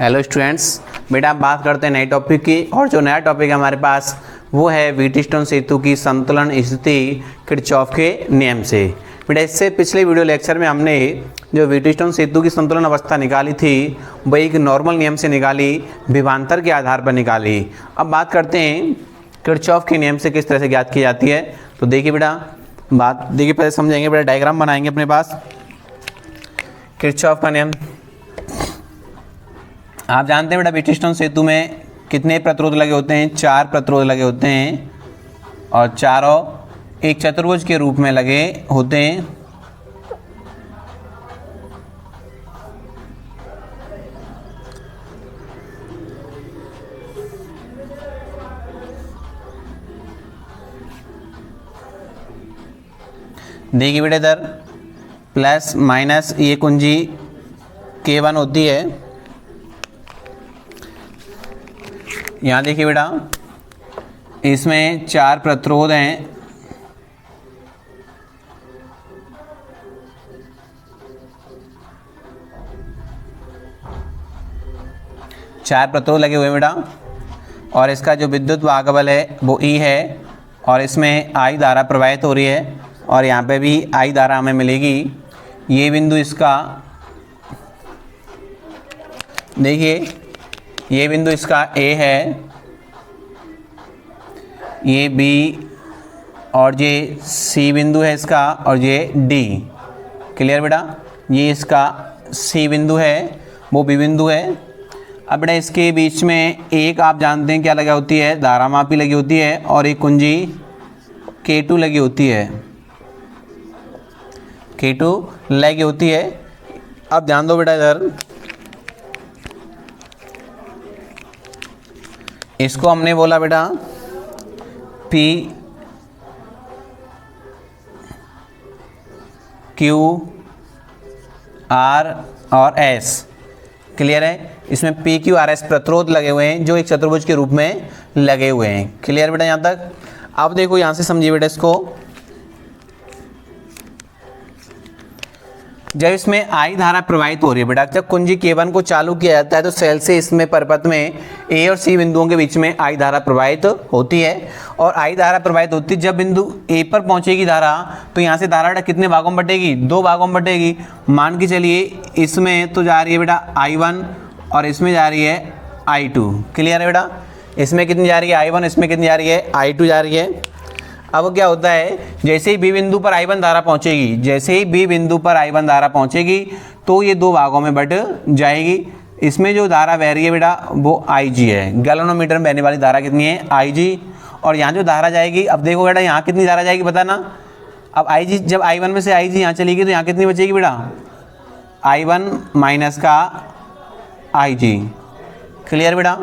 Hello students, बेटा हम बात करते हैं नए टॉपिक की। और जो नया टॉपिक है हमारे पास वो है व्हीटस्टोन सेतु की संतुलन स्थिति किरचॉफ के नियम से। बेटा इससे पिछले वीडियो लेक्चर में हमने जो व्हीटस्टोन सेतु की संतुलन अवस्था निकाली थी वो एक नॉर्मल नियम से निकाली, विभवांतर के आधार पर निकाली। अब बात करते हैं किरचॉफ के नियम से किस तरह से ज्ञात की जाती है। तो देखिए बेटा, बात देखिए, पहले समझेंगे बेटा, डायग्राम बनाएंगे अपने पास। किरचॉफ का नियम आप जानते हैं बेटा, व्हीटस्टोन सेतु में कितने प्रतिरोध लगे होते हैं? 4 प्रतिरोध लगे होते हैं और चारों एक चतुर्भुज के रूप में लगे होते हैं। देखिए बेटा, इधर प्लस माइनस ये कुंजी K1 होती है। यहाँ देखिए बेटा, इसमें 4 प्रतिरोध हैं। चार प्रतिरोध लगे हुए हैं बेटा, और इसका जो विद्युत वाहक है वो E है, और इसमें I धारा प्रवाहित हो रही है, और यहाँ पे भी I धारा हमें मिलेगी। ये बिंदु इसका, देखिए ये बिंदु इसका A है, ये B, और ये C बिंदु है इसका, और ये D। क्लियर बेटा? ये इसका C बिंदु है, वो B बिंदु है। अब बेटा इसके बीच में एक आप जानते हैं क्या लगा होती है? धारा मापी लगी होती है, और एक कुंजी K2 लगी होती है। K2 लगी होती है। अब ध्यान दो बेटा, इधर इसको हमने बोला बेटा P Q R और S। क्लियर है? इसमें P Q R S प्रतिरोध लगे हुए हैं जो एक चतुर्भुज के रूप में लगे हुए हैं। क्लियर बेटा यहाँ तक? अब देखो यहाँ से समझिए बेटा इसको, जब इसमें I धारा प्रवाहित हो रही है बेटा, जब कुंजी K1 को चालू किया जाता है तो सेल से इसमें परपथ में A और C बिंदुओं के बीच में I धारा प्रवाहित होती है। और I धारा प्रवाहित होती है, जब बिंदु A पर पहुंचेगी धारा, तो यहाँ से धारा बेटा कितने भागों में बटेगी? 2 भागों में बटेगी। मान के चलिए इसमें तो जा रही है बेटा I1 और इसमें जा रही है I2। क्लियर है बेटा? इसमें कितनी जा रही है I1, इसमें कितनी जा रही है I2 जा रही है। अब क्या होता है, जैसे ही B बिंदु पर I1 धारा पहुंचेगी, जैसे ही B बिंदु पर I1 धारा पहुंचेगी तो ये 2 भागों में बट जाएगी। इसमें जो धारा बह रही है बेटा वो IG है। गैल्वेनोमीटर में बहने वाली धारा कितनी है? IG। और यहाँ जो धारा जाएगी, अब देखो बेटा यहाँ कितनी धारा जाएगी बताना। अब IG, जब I1 में से IG यहाँ चलेगी तो यहाँ कितनी बचेगी बेटा? I1 माइनस का IG। क्लियर बेटा?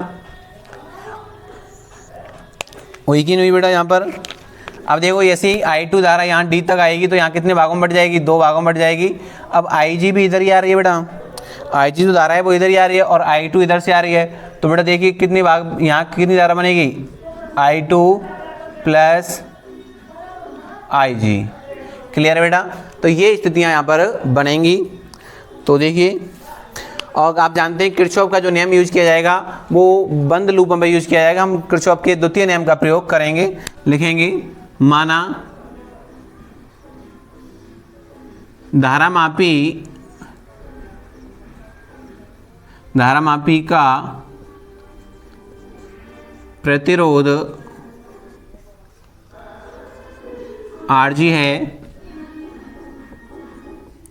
वही की नहीं बेटा यहाँ पर। अब देखो ऐसे ही I2 धारा यहाँ D तक आएगी तो यहाँ कितने भागों में बट जाएगी? 2 भागों में बट जाएगी। अब IG भी इधर ही आ रही है बेटा, IG जो धारा है वो इधर ही आ रही है, और I2 इधर से आ रही है। तो बेटा देखिए कितनी भाग, यहाँ कितनी धारा बनेगी? I2 plus IG। क्लियर है बेटा? तो ये स्थितियाँ यहाँ पर बनेंगी। तो देखिए, और आप जानते हैं किरचॉफ का जो नियम यूज किया जाएगा वो बंद लूप में यूज किया जाएगा। हम किरचॉफ के द्वितीय नियम का प्रयोग करेंगे। लिखेंगे, माना धारा मापी का प्रतिरोध RG है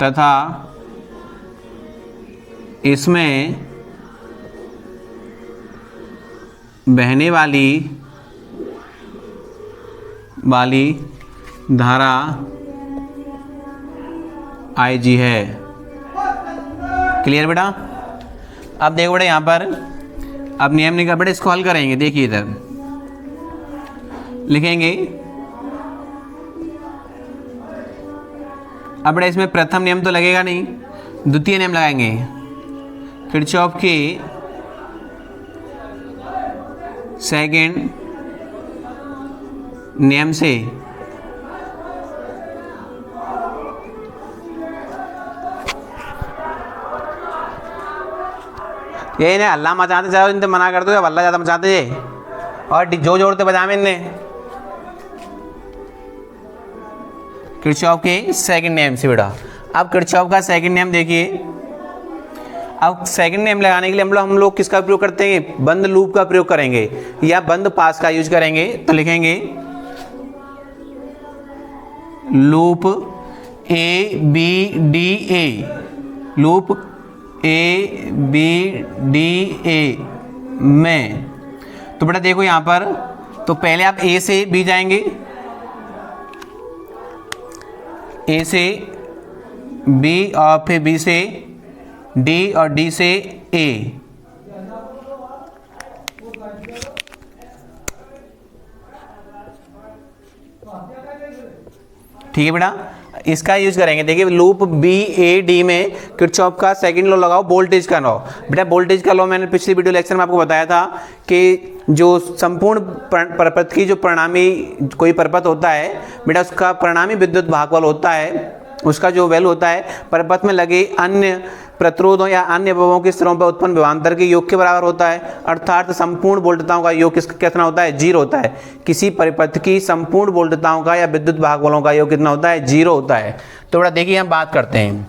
तथा इसमें बहने वाली धारा IG है। क्लियर बेटा? अब देखो बेटा यहाँ पर, अब नियम निकाल बेटा, इसको हल करेंगे। देखिए इधर लिखेंगे, अब बेटा इसमें प्रथम नियम तो लगेगा नहीं, द्वितीय नियम लगाएंगे किरचॉफ के सेकंड नियम से। ये इन्हें हल्ला मचाते जाओ, इनसे मना कर दो, जब हल्ला ज़्यादा मचाते ये, और जो जोड़ते बजावे इनने। किरचॉफ के सेकंड नियम से बेटा, अब किरचॉफ का सेकंड नियम देखिए। अब सेकंड नियम लगाने के लिए हम लोग किसका प्रयोग करते हैं? बंद लूप का प्रयोग करेंगे या बंद पास का यूज करेंगे। तो लिखेंगे loop A B D A, loop A B D A में। तो बेटा देखो यहां पर, तो पहले आप ए से बी जाएंगे, ए से बी और फिर बी से डी और डी से ए। ठीक है बेटा, इसका यूज करेंगे। देखिए लूप बी ए डी में किरचॉफ का सेकंड लॉ लगाओ, वोल्टेज का लॉ। बेटा वोल्टेज का लॉ मैंने पिछली वीडियो लेक्चर में आपको बताया था कि जो संपूर्ण परपथ की जो परिणामी कोई परपथ होता है बेटा, उसका परिणामी विद्युत भागफल होता है, उसका जो वैल्यू होता है परपथ में लगे अन्य प्रतिरोधों या अन्य विभवों के स्तरों पर उत्पन्न विभवांतर के योग के बराबर होता है। अर्थात संपूर्ण वोल्टताओं का योग कितना होता है? 0 होता है। किसी परिपथ की संपूर्ण वोल्टताओं का या विद्युत भागफलों का योग कितना होता है? 0 होता है। तो बेटा देखिए हम बात करते हैं।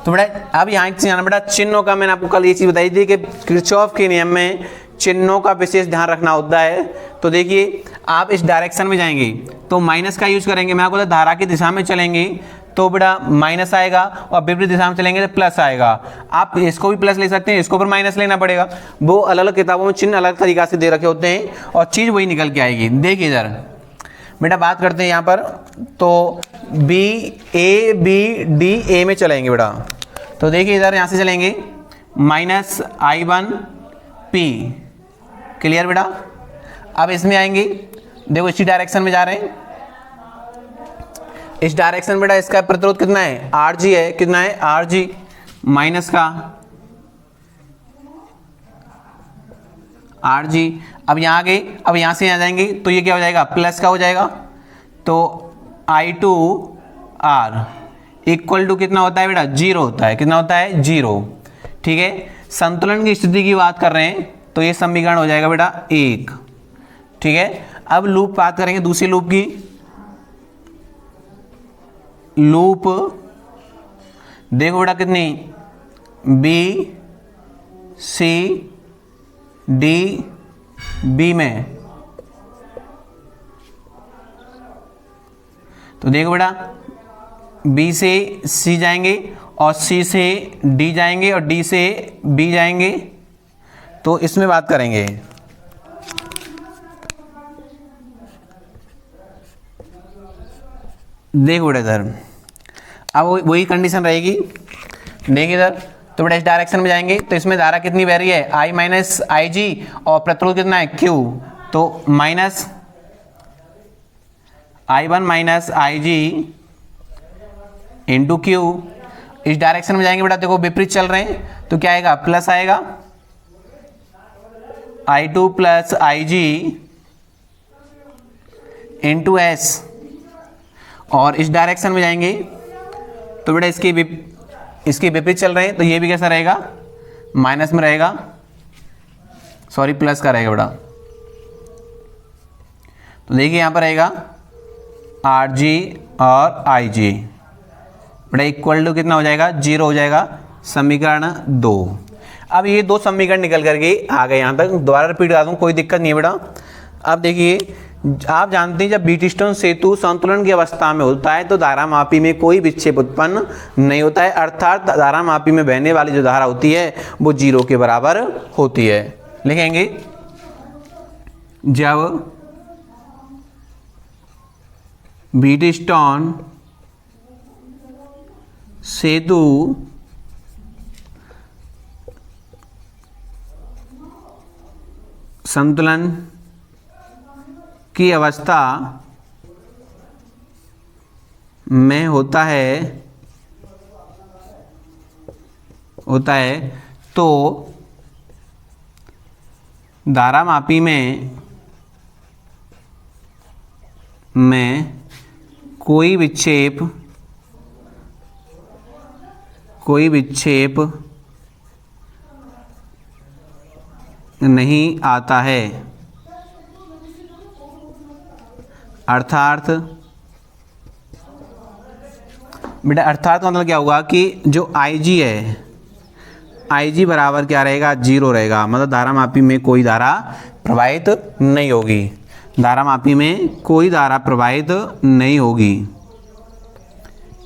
तो बेटा अब यहाँ से जाना बेटा चिन्हों का, मैंने आपको कल ये चीज़ बताई थी कि किरचॉफ के नियम में चिन्हों का विशेष ध्यान रखना होता है। तो देखिए आप इस डायरेक्शन में जाएंगे तो माइनस का यूज करेंगे। मैं आपको बता, धारा की दिशा में चलेंगे तो बेटा माइनस आएगा, और विपरीत दिशा में चलेंगे तो प्लस आएगा। आप इसको भी प्लस ले सकते हैं, इसको पर माइनस लेना पड़ेगा। वो अलग अलग किताबों में चिन्ह अलग तरीका से दे रखे होते हैं और चीज़ वही निकल के आएगी। देखिए इधर बेटा बात करते हैं यहाँ पर, तो B A B D A में चलेंगे बेटा। तो देखिए इधर यहाँ से चलेंगे -I1 P, क्लियर बेटा। अब इसमें आएंगे, देखो इसी डायरेक्शन में जा रहे हैं, इस डायरेक्शन बेटा इसका प्रतिरोध कितना है? Rg है। कितना है? Rg माइनस का Rg। अब यहाँ आ गए, अब यहाँ से यहाँ जाएंगे तो ये क्या हो जाएगा? प्लस का हो जाएगा। तो I2R इक्वल टू कितना होता है बेटा? 0 होता है। कितना होता है? 0। ठीक है, संतुलन की स्थिति की बात कर रहे हैं तो ये समीकरण हो जाएगा बेटा 1। ठीक है, अब लूप बात करेंगे दूसरी लूप की। लूप देखो बेटा कितनी? बी सी डी बी में। तो देखो बेटा बी से सी जाएंगे और सी से डी जाएंगे और डी से बी जाएंगे। तो इसमें बात करेंगे, देखो बेटा इधर अब वही कंडीशन रहेगी। देखिए इधर, तो बेटा इस डायरेक्शन में जाएंगे तो इसमें धारा कितनी बह रही है? I माइनस आई जी, और प्रतिरोध कितना है? Q। तो माइनस I1 माइनस आई जी इंटू क्यू। इस डायरेक्शन में जाएंगे बेटा, देखो विपरीत चल रहे हैं तो क्या आएगा? प्लस आएगा। I2 प्लस आई जी इंटू एस। और इस डायरेक्शन में जाएंगे तो बेटा इसके विपरीत चल रहे हैं तो ये भी कैसा रहेगा? माइनस में रहेगा, सॉरी प्लस का रहेगा बेटा। तो देखिए यहाँ पर रहेगा Rg और Ig बेटा इक्वल टू कितना हो जाएगा? 0 हो जाएगा। समीकरण 2। अब ये दो समीकरण निकल करके आ गए यहाँ तक। दोबारा रिपीट करा दूँ, कोई दिक्कत नहीं है बेटा। अब देखिए, आप जानते हैं जब व्हीटस्टोन सेतु संतुलन की अवस्था में होता है तो धारामापी में कोई विक्षेप उत्पन्न नहीं होता है। अर्थात धारामापी में बहने वाली जो धारा होती है वो 0 के बराबर होती है। लिखेंगे जब व्हीटस्टोन सेतु संतुलन की अवस्था में होता है तो धारामापी में कोई विक्षेप नहीं आता है, अर्थात बेटा अर्थात का मतलब क्या होगा कि जो Ig है, Ig बराबर क्या रहेगा, 0 रहेगा। मतलब धारामापी में कोई धारा प्रवाहित नहीं होगी, धारामापी में कोई धारा प्रवाहित नहीं होगी।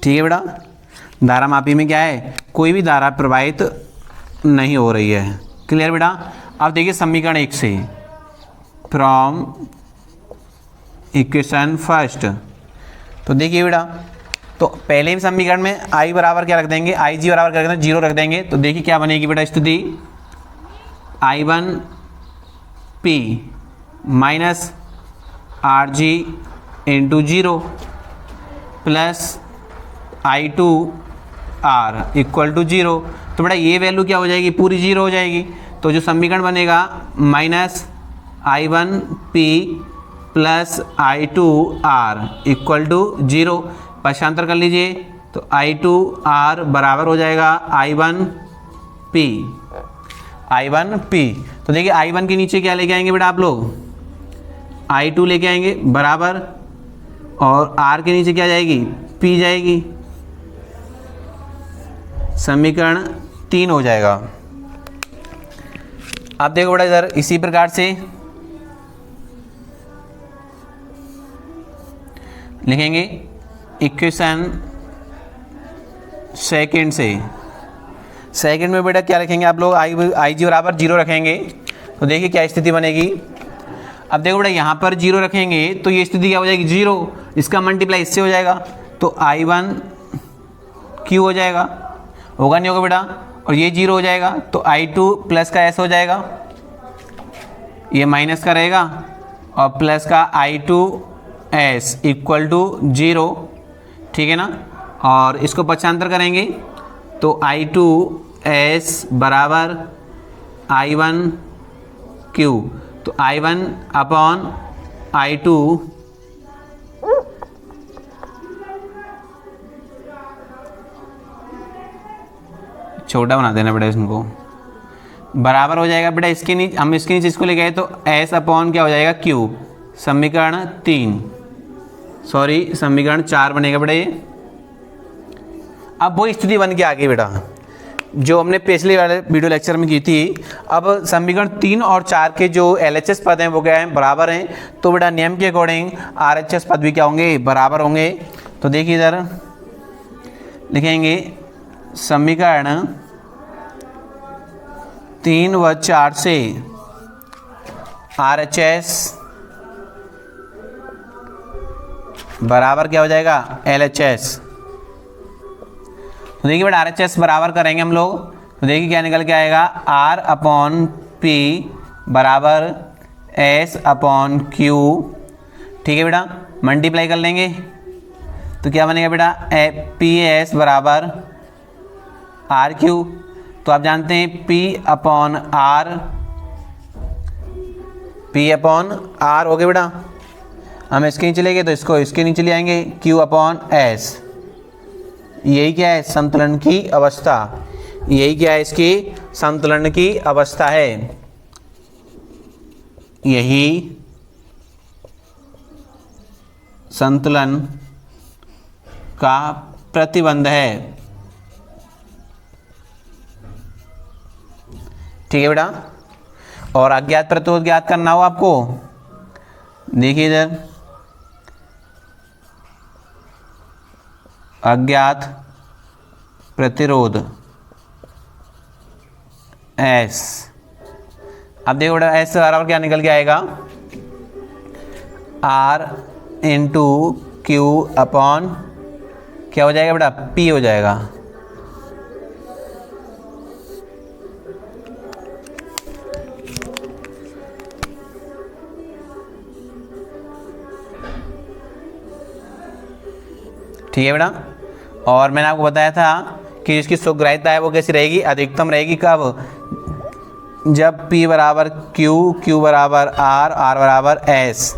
ठीक है बेटा, धारामापी में क्या है, कोई भी धारा प्रवाहित नहीं हो रही है। क्लियर बेटा। अब देखिए समीकरण 1 से, फ्रॉम इक्वेशन फर्स्ट, तो देखिए बेटा, तो पहले ही समीकरण में I बराबर क्या रख देंगे, Ig बराबर क्या रख देंगे, 0 रख देंगे। तो देखिए क्या बनेगी बेटा स्थिति, I1P minus Rg into 0 plus I2R equal to 0। तो बेटा ये वैल्यू क्या हो जाएगी, पूरी 0 हो जाएगी। तो जो समीकरण बनेगा minus I1P plus I2R equal to 0, पक्षांतर कर लीजिए। तो I2R बराबर हो जाएगा I1P। तो देखिए I1 के नीचे क्या लेके आएंगे बेटा आप लोग, I2 लेके आएंगे बराबर, और R के नीचे क्या जाएगी, P जाएगी, समीकरण 3 हो जाएगा। अब देखो बेटा इधर इसी प्रकार से लिखेंगे इक्वेशन सेकंड से। सेकंड में बेटा क्या रखेंगे आप लोग, Ig बराबर 0 रखेंगे। तो देखिए क्या स्थिति बनेगी। अब देखो बेटा यहाँ पर 0 रखेंगे तो ये स्थिति क्या हो जाएगी, 0, इसका मल्टीप्लाई इससे हो जाएगा, तो I1Q हो जाएगा, होगा नहीं होगा बेटा, और ये 0 हो जाएगा, तो I2 प्लस का S हो जाएगा, ये माइनस का रहेगा, और प्लस का I2S इक्वल टू 0। ठीक है ना, और इसको पक्षांतर करेंगे तो I2S बराबर I1Q, तो I1 अपॉन I2 छोटा बना देना बेटा इसको, बराबर हो जाएगा बेटा इसके नीचे, हम इसके नीचे इसको ले गए तो S अपॉन क्या हो जाएगा, Q। समीकरण 3, सॉरी समीकरण 4 बनेगा बेटा ये। अब वो स्थिति बन के आ गई बेटा जो हमने पिछले वाले वीडियो लेक्चर में की थी। अब समीकरण 3 और 4 के जो LHS पद हैं वो क्या हैं, बराबर हैं। तो बेटा नियम के अकॉर्डिंग RHS पद भी क्या होंगे, बराबर होंगे। तो देखिए इधर लिखेंगे समीकरण 3 व 4 से RHS बराबर क्या हो जाएगा, LHS। तो देखिए बेटा RHS बराबर करेंगे हम लोग, तो देखिए क्या निकल के आएगा, R अपॉन P बराबर S अपॉन Q। ठीक है बेटा, मल्टीप्लाई कर लेंगे तो क्या बनेगा बेटा, PS बराबर RQ। तो आप जानते हैं P अपॉन R हो गया बेटा, हम इसके नीचे ले गए तो इसको इसके नीचे ले आएंगे, Q अपॉन S। यही क्या है, संतुलन की अवस्था, यही क्या है, इसकी संतुलन की अवस्था है, यही संतुलन का प्रतिबंध है। ठीक है बेटा, और अज्ञात प्रतिरोध ज्ञात करना हो आपको, देखिए इधर अज्ञात प्रतिरोध S। अब देखो बेटा S बराबर क्या निकल के आएगा, R इंटू Q अपॉन क्या हो जाएगा बेटा, P हो जाएगा। ठीक है बेटा, और मैंने आपको बताया था कि इसकी सुग्राह्यता है वो कैसी रहेगी, अधिकतम रहेगी कब, जब P बराबर Q, Q बराबर R, R बराबर S,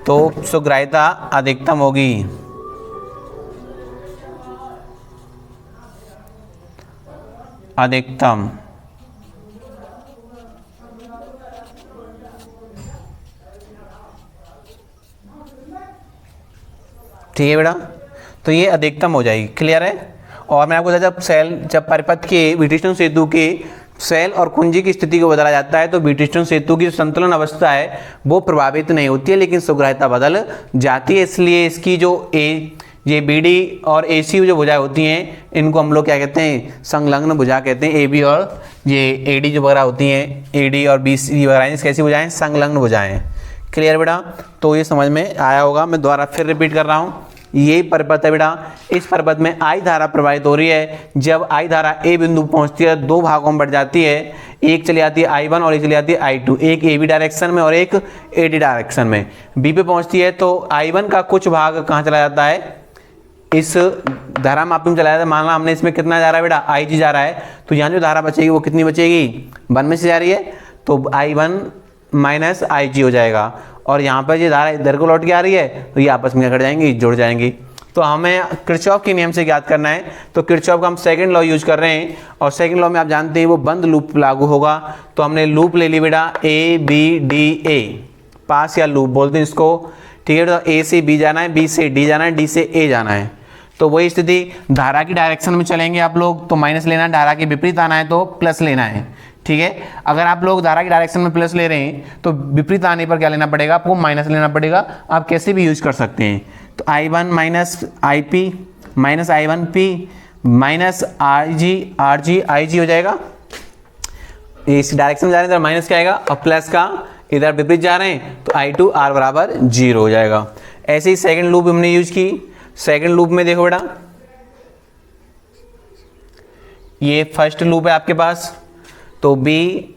तो सुग्राह्यता अधिकतम होगी। अधिकतम ठीक है बेटा, तो ये अधिकतम हो जाएगी। क्लियर है। और मैंने आपको बताया जब परिपथ के व्हीटस्टोन सेतु के सेल और कुंजी की स्थिति को बदला जाता है तो व्हीटस्टोन सेतु की जो संतुलन अवस्था है वो प्रभावित नहीं होती है, लेकिन सुग्राह्यता बदल जाती है। इसलिए इसकी जो ये बीडी और एसी जो भुजाएं होती हैं इनको हम लोग क्या कहते हैं, संलग्न भुजा कहते हैं। एबी और ये एडी जो वगैरह होती हैं, एडी और बीसी वगैरह कैसी भुजाएं, संलग्न भुजाएं। क्लियर बेटा, तो ये समझ में आया होगा। मैं दोबारा फिर रिपीट कर रहा हूँ, ये परिपथ है बेटा। इस परिपथ में आई धारा प्रवाहित हो रही है। जब आई धारा ए बिंदु पहुंचती है दो भागों में बढ़ जाती है, एक चली जाती है I1 और एक चली जाती है I2, एक AB डायरेक्शन में और एक AD डायरेक्शन में। B पे पहुंचती है तो I1 का कुछ भाग कहाँ चला जाता है, इस धारा मापी में चला जाता है। मान लो हमने इसमें कितना जा रहा है बेटा, IG जा रहा है, तो यहाँ जो धारा बचेगी वो कितनी बचेगी, 1 में से जा रही है तो I1 माइनस IG हो जाएगा। और यहाँ पर ये धारा इधर को लौट के आ रही है तो ये आपस में कट जाएंगी, जुड़ जाएंगी। तो हमें किरचॉफ के नियम से ज्ञात करना है, तो किरचॉफ का हम सेकंड लॉ यूज कर रहे हैं और सेकंड लॉ में आप जानते हैं वो बंद लूप लागू होगा। तो हमने लूप ले ली बेटा ABDA, पास या लूप बोलते हैं इसको। ठीक है, तो A से B जाना है, B से D जाना है, D से A जाना है। तो वही स्थिति धारा की डायरेक्शन में चलेंगे आप लोग तो माइनस लेना है, धारा के विपरीत आना है तो प्लस लेना है। ठीक है, अगर आप लोग धारा की डायरेक्शन में प्लस ले रहे हैं तो विपरीत आने पर क्या लेना पड़ेगा, आपको माइनस लेना पड़ेगा। आप कैसे भी यूज कर सकते हैं। तो I1 minus IP minus I1P minus RG हो जाएगा। इस डायरेक्शन में जा रहे हैं तो माइनस क्या आएगा और प्लस का इधर विपरीत जा रहे हैं तो I2 R बराबर 0 हो जाएगा। ऐसे ही सेकेंड लूप हमने यूज की। सेकेंड लूप में देखो बेटा, ये फर्स्ट लूप है आपके पास, तो B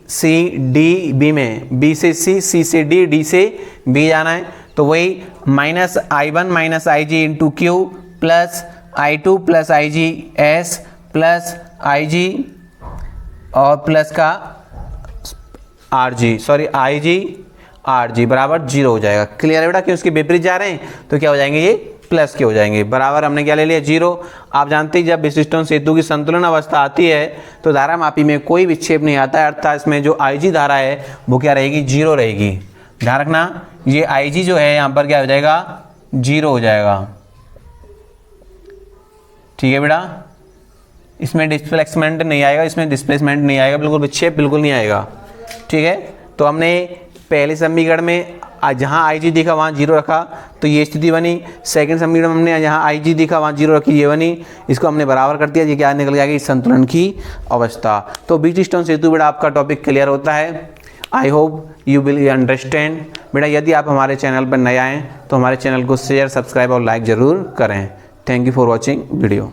C D B में B से C से D से B जाना है। तो वही minus I1 minus IG into Q plus I2 plus IG S plus IG और प्लस का IG RG बराबर 0 हो जाएगा। क्लियर है बेटा, कि उसके विपरीत जा रहे हैं तो क्या हो जाएंगे, ये प्लस के हो जाएंगे। बराबर हमने क्या ले लिया, 0। आप जानते हैं जब व्हीटस्टोन सेतु की संतुलन अवस्था आती है तो धारा मापी में कोई विक्षेप नहीं आता है, अर्थात इसमें जो IG धारा है वो क्या रहेगी, 0 रहेगी। ध्यान रखना, ये IG जो है यहाँ पर क्या हो जाएगा, 0 हो जाएगा। ठीक है बेटा, इसमें डिस्प्लेसमेंट नहीं आएगा, इसमें डिस्प्लेसमेंट नहीं आएगा, बिल्कुल विक्षेप बिल्कुल नहीं आएगा। ठीक है, तो हमने पहले समीकरण में जहाँ IG दिखा वहाँ 0 रखा तो ये स्थिति बनी। सेकंड समीकरण में हमने जहाँ IG दिखा वहाँ 0 रखी, ये बनी। इसको हमने बराबर कर दिया, ये क्या निकल जाएगी, संतुलन की अवस्था। तो व्हीटस्टोन सेतु बेटा आपका टॉपिक क्लियर होता है। I hope you will understand. बेटा यदि आप हमारे चैनल पर नए आएँ तो हमारे चैनल को शेयर, सब्सक्राइब और लाइक ज़रूर करें। Thank you for watching video.